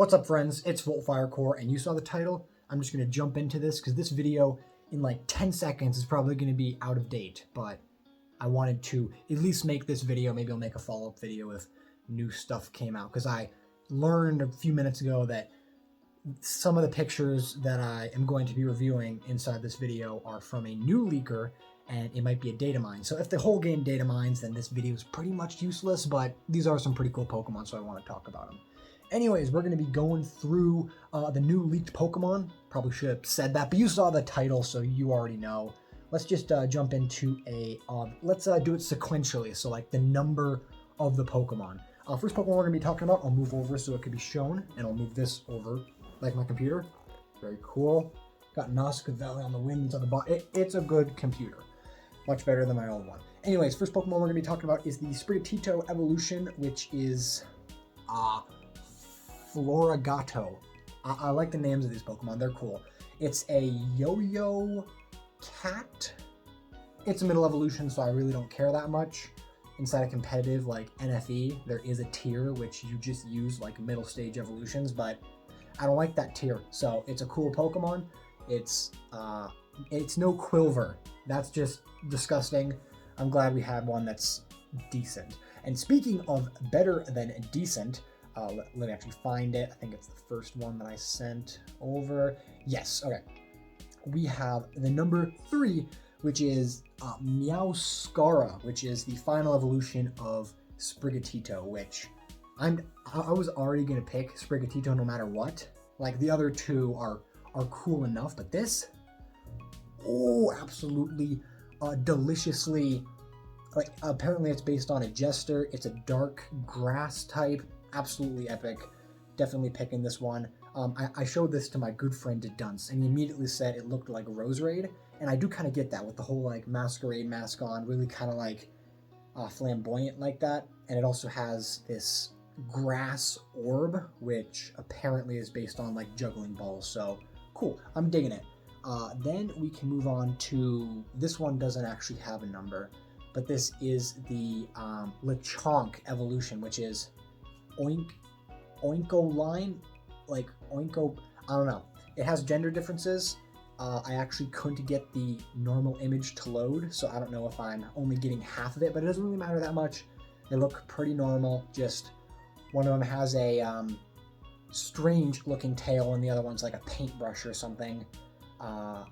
What's up, friends? It's Fuecoco, and you saw the title. I'm just going to jump into this because this video in like 10 seconds is probably going to be out of date, but I wanted to at least make this video. Maybe I'll make a follow-up video if new stuff came out, because I learned a few minutes ago that some of the pictures that I am going to be reviewing inside this video are from a new leaker, and it might be a data mine. So if the whole game data mines, then this video is pretty much useless, but these are some pretty cool Pokemon, so I want to talk about them. Anyways, we're going to be going through the new leaked Pokemon. Probably should have said that, but you saw the title, so you already know. Let's just jump into let's do it sequentially, so like the number of the Pokemon. First Pokemon we're going to be talking about, I'll move over so it can be shown, and I'll move this over like my computer. Very cool. Got Nausicaa Valley on the winds on the bottom. It's a good computer. Much better than my old one. Anyways, first Pokemon we're going to be talking about is the Sprigatito evolution, which is Floragato. I like the names of these Pokemon. They're cool. It's a yo-yo cat. It's a middle evolution, so I really don't care that much. Inside a competitive like NFE, there is a tier which you just use like middle stage evolutions, but I don't like that tier. So it's a cool Pokemon. It's no Quilver. That's just disgusting. I'm glad we had one that's decent. And speaking of better than decent, let me actually find it. I think it's the first one that I sent over. Yes, okay. We have the number 3, which is Meowscara, which is the final evolution of Sprigatito, which I was already gonna pick Sprigatito no matter what. Like the other two are cool enough, but this, oh, absolutely deliciously, like apparently it's based on a jester. It's a dark grass type. Absolutely epic. Definitely picking this one. I showed this to my good friend Dunce, and he immediately said it looked like Roserade, and I do kind of get that with the whole like masquerade mask on, really kind of like flamboyant like that. And it also has this grass orb, which apparently is based on like juggling balls. So cool. I'm digging it. Then we can move on to this one. Doesn't actually have a number, but this is the Lechonk evolution, which is Oinko line, like Oinko, I don't know. It has gender differences. I actually couldn't get the normal image to load, so I don't know if I'm only getting half of it, but it doesn't really matter that much. They look pretty normal. Just one of them has a strange looking tail, and the other one's like a paintbrush or something. I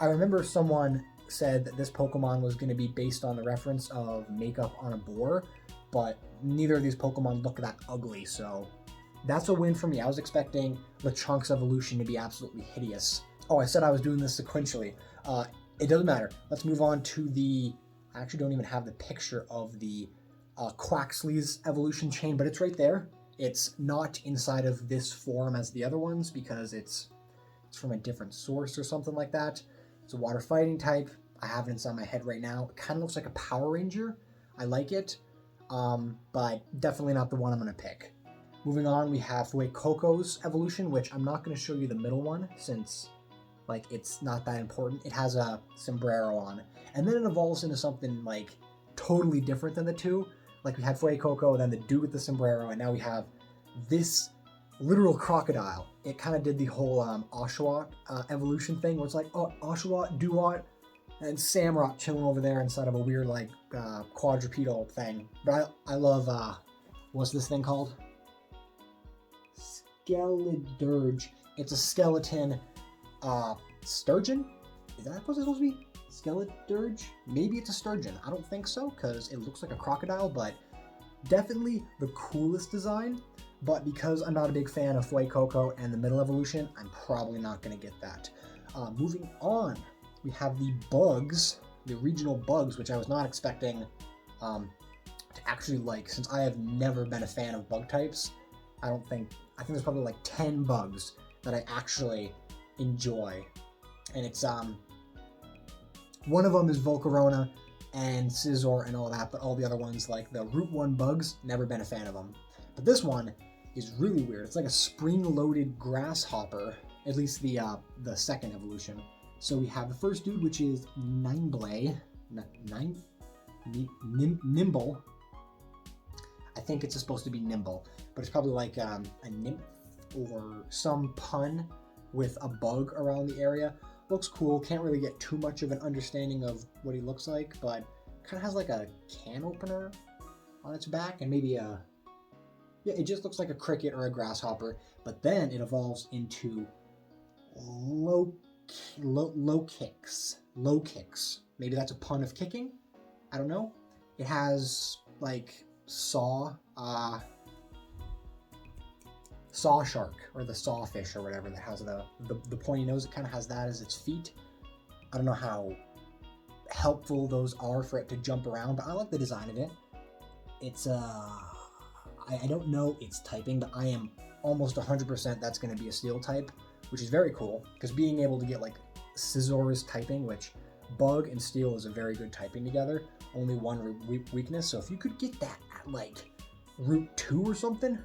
remember someone said that this Pokemon was going to be based on the reference of makeup on a boar, but neither of these Pokemon look that ugly, so that's a win for me. I was expecting Lechonk's evolution to be absolutely hideous. Oh, I said I was doing this sequentially. It doesn't matter. Let's move on to I actually don't even have the picture of the Quaxly's evolution chain, but it's right there. It's not inside of this form as the other ones because it's from a different source or something like that. It's a water fighting type. I have it inside my head right now. It kind of looks like a Power Ranger. I like it. But definitely not the one I'm going to pick. Moving on, we have Fuecoco's evolution, which I'm not going to show you the middle one since like it's not that important. It has a sombrero on, and then it evolves into something like totally different than the two. Like we had Fuecoco, then the dude with the sombrero, and now we have this literal crocodile. It kind of did the whole Oshawott evolution thing, where it's like, oh, Oshawott, Duwott, and Samurott chilling over there inside of a weird like quadrupedal thing. But I love what's this thing called? Skeledirge. It's a skeleton sturgeon. Is that supposed to be Skeledirge? Maybe it's a sturgeon. I don't think so because it looks like a crocodile, but definitely the coolest design. But because I'm not a big fan of Fuecoco and the middle evolution, I'm probably not going to get that. Moving on, we have the bugs, the regional bugs, which I was not expecting to actually like, since I have never been a fan of bug types. I think there's probably like 10 bugs that I actually enjoy. And it's, one of them is Volcarona and Scizor and all that, but all the other ones, like the Route 1 bugs, never been a fan of them. But this one is really weird. It's like a spring-loaded grasshopper, at least the second evolution. So we have the first dude, which is Nimble. I think it's supposed to be nimble, but it's probably like a nymph or some pun with a bug around the area. Looks cool. Can't really get too much of an understanding of what he looks like, but kind of has like a can opener on its back and maybe a... Yeah, it just looks like a cricket or a grasshopper, but then it evolves into low kicks. Low kicks. Maybe that's a pun of kicking? I don't know. It has like saw shark or the sawfish or whatever that has the pointy nose. It kind of has that as its feet. I don't know how helpful those are for it to jump around, but I like the design of it. It's I don't know its typing, but I am almost 100% that's going to be a steel type, which is very cool because being able to get like Scizor's typing, which bug and steel is a very good typing together, only one weakness. So if you could get that at like Route 2 or something,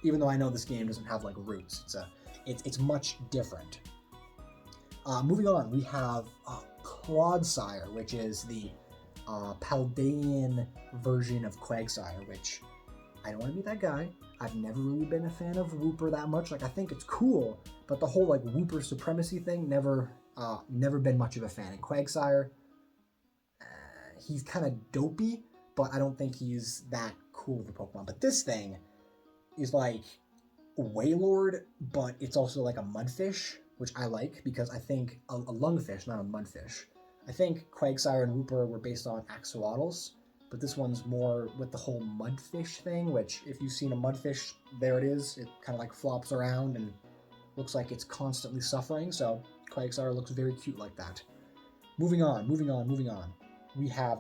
even though I know this game doesn't have like roots, it's much different. Moving on, we have Clodsire, which is the Paldean version of Quagsire, which I don't want to be that guy. I've never really been a fan of Wooper that much. Like, I think it's cool, but the whole like Wooper supremacy thing, never been much of a fan. And Quagsire, he's kind of dopey, but I don't think he's that cool of a Pokemon. But this thing is like Wailord, but it's also like a mudfish, which I like because I think a lungfish, not a mudfish. I think Quagsire and Wooper were based on axolotls, but this one's more with the whole mudfish thing, which if you've seen a mudfish, there it is. It kind of like flops around and looks like it's constantly suffering, so Quagsire looks very cute like that. Moving on. We have,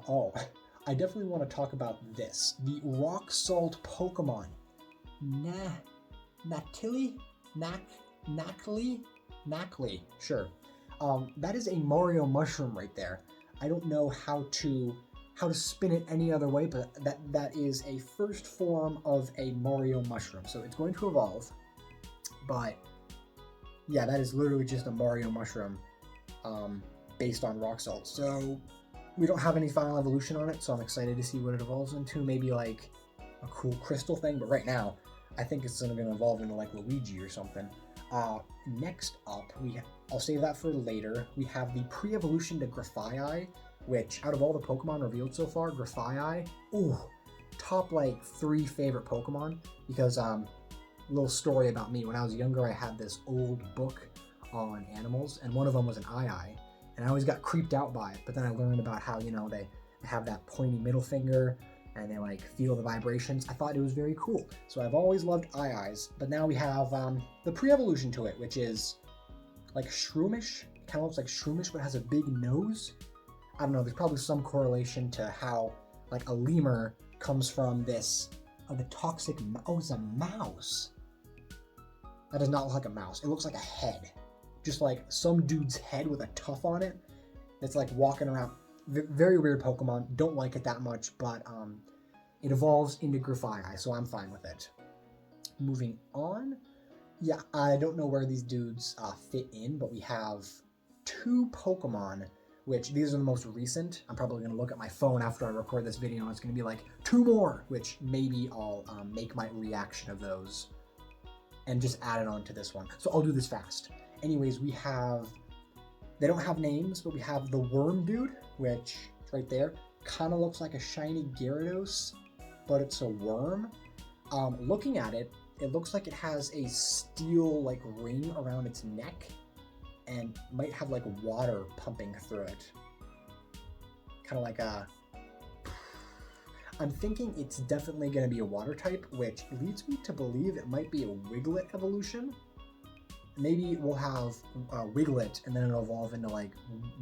I definitely want to talk about this. The rock salt Pokemon. Nacli, sure. That is a Mario mushroom right there. I don't know how to spin it any other way, but that is a first form of a Mario mushroom. So it's going to evolve, but yeah, that is literally just a Mario mushroom based on rock salt. So we don't have any final evolution on it, so I'm excited to see what it evolves into. Maybe like a cool crystal thing, but right now I think it's going to evolve into like Luigi or something. Next up, I'll save that for later. We have the pre-evolution to Grafaiai, which out of all the Pokemon revealed so far, Grafaiai, top like 3 favorite Pokemon, because little story about me. When I was younger, I had this old book on animals, and one of them was an eye, and I always got creeped out by it. But then I learned about how, you know, they have that pointy middle finger, and they like feel the vibrations. I thought it was very cool. So I've always loved eyes, but now we have the pre-evolution to it, which is like Shroomish. It kind of looks like Shroomish, but has a big nose. I don't know, there's probably some correlation to how like a lemur comes from this, the toxic, it's a mouse. That does not look like a mouse. It looks like a head. Just like some dude's head with a tuft on it. It's like walking around. Very weird Pokemon. Don't like it that much, but it evolves into Grafaiai, so I'm fine with it. Moving on. Yeah, I don't know where these dudes fit in, but we have 2 Pokemon, which these are the most recent. I'm probably going to look at my phone after I record this video, and it's going to be like 2 more, which maybe I'll make my reaction of those and just add it on to this one. So I'll do this fast. Anyways, we have, they don't have names, but we have the Worm Dude, which right there kind of looks like a shiny Gyarados, but it's a worm. Looking at it, it looks like it has a steel like ring around its neck and might have like water pumping through it. Kind of like a... I'm thinking it's definitely going to be a water type, which leads me to believe it might be a Wiglet evolution. Maybe we'll have Wiglet and then it'll evolve into like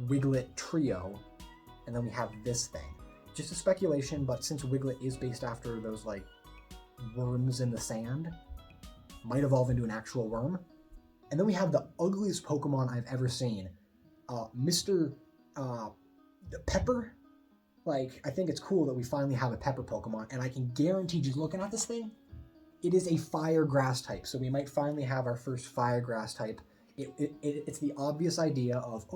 Wiglet Trio, and then we have this thing. Just a speculation, but since Wiglet is based after those like worms in the sand, might evolve into an actual worm. And then we have the ugliest Pokemon I've ever seen, Mr. Pepper. Like, I think it's cool that we finally have a Pepper Pokemon, and I can guarantee, just looking at this thing, it is a fire grass type. So we might finally have our first fire grass type. It's the obvious idea of,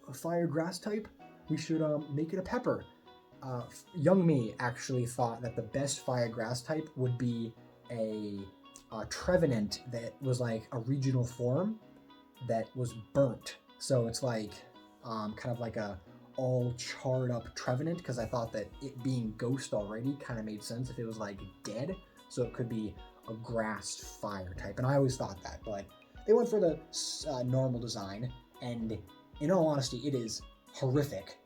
a fire grass type? We should make it a Pepper. Young me actually thought that the best fire grass type would be a Trevenant that was like a regional form that was burnt. So it's like kind of like a all charred up Trevenant, because I thought that it being ghost already kind of made sense if it was like dead. So it could be a grass fire type. And I always thought that, but they went for the normal design. And in all honesty, it is horrific.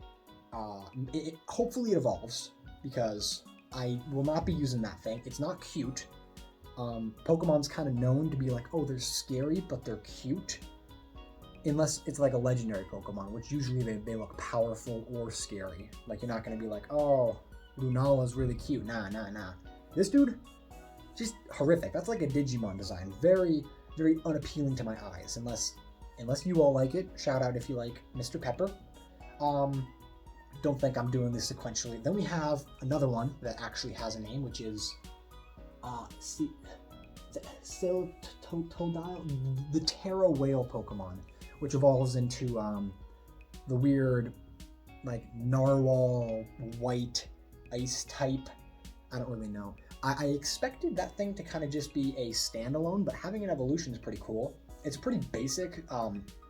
Hopefully it evolves, because I will not be using that thing. It's not cute. Pokemon's kind of known to be like, oh, they're scary, but they're cute. Unless it's like a legendary Pokemon, which usually they look powerful or scary. Like, you're not going to be like, oh, Lunala's really cute. Nah. This dude, just horrific. That's like a Digimon design. Very, very unappealing to my eyes. Unless you all like it. Shout out if you like Mr. Pepper. Don't think I'm doing this sequentially. Then we have another one that actually has a name, which is the Terra Whale Pokemon, which evolves into the weird, like, narwhal white ice type. I don't really know. I expected that thing to kind of just be a standalone, but having an evolution is pretty cool. It's pretty basic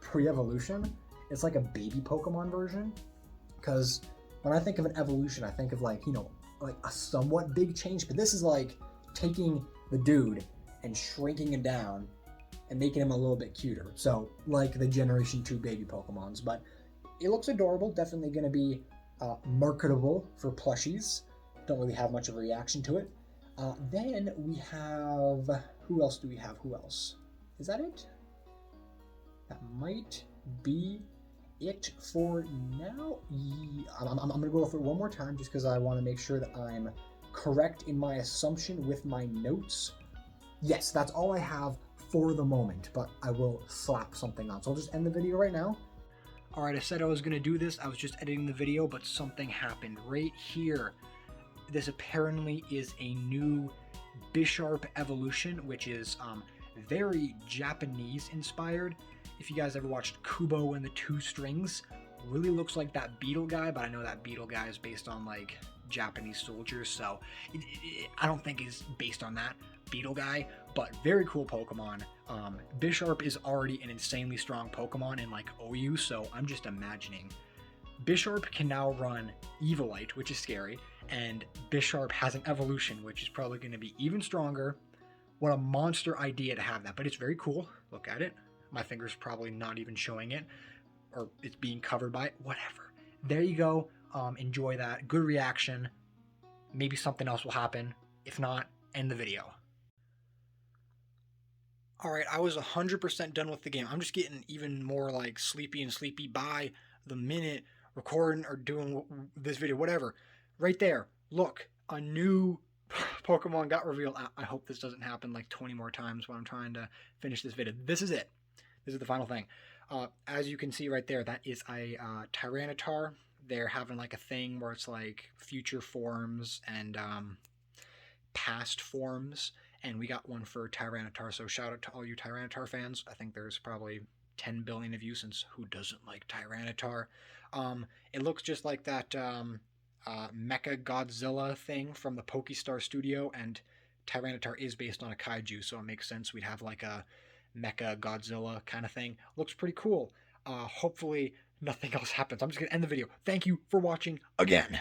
pre-evolution. It's like a baby Pokemon version, because when I think of an evolution, I think of like a somewhat big change, but this is like taking the dude and shrinking him down and making him a little bit cuter. So like the Generation 2 baby Pokemons, but it looks adorable. Definitely going to be marketable for plushies. Don't really have much of a reaction to it. Then we have, who else do we have? Who else? Is that it? That might be it for now. I'm going to go through it one more time just because I want to make sure that I'm correct in my assumption with my notes. Yes, that's all I have for the moment, but I will slap something on. So I'll just end the video right now. Alright, I said I was going to do this. I was just editing the video, but something happened right here. This apparently is a new Bisharp evolution, which is very Japanese inspired. If you guys ever watched Kubo and the Two Strings, really looks like that beetle guy, but I know that beetle guy is based on like Japanese soldiers, so I don't think it's based on that beetle guy, but very cool Pokemon. Bisharp is already an insanely strong Pokemon in like OU, so I'm just imagining. Bisharp can now run Eviolite, which is scary, and Bisharp has an evolution, which is probably going to be even stronger. What a monster idea to have that, but it's very cool. Look at it. My finger's probably not even showing it, or it's being covered by it. Whatever. There you go. Enjoy that. Good reaction. Maybe something else will happen. If not, end the video. Alright, I was 100% done with the game. I'm just getting even more like sleepy by the minute, recording or doing this video, whatever. Right there, look, a new Pokemon got revealed. I hope this doesn't happen like 20 more times when I'm trying to finish this video. This is it. This is the final thing. As you can see right there, that is a Tyranitar. They're having like a thing where it's like future forms and past forms. And we got one for Tyranitar, so shout out to all you Tyranitar fans. I think there's probably 10 billion of you, since who doesn't like Tyranitar? It looks just like that Mecha Godzilla thing from the Pokestar studio, and Tyranitar is based on a kaiju, so it makes sense we'd have like a Mecha Godzilla kind of thing. Looks pretty cool. Hopefully nothing else happens. I'm just going to end the video. Thank you for watching again.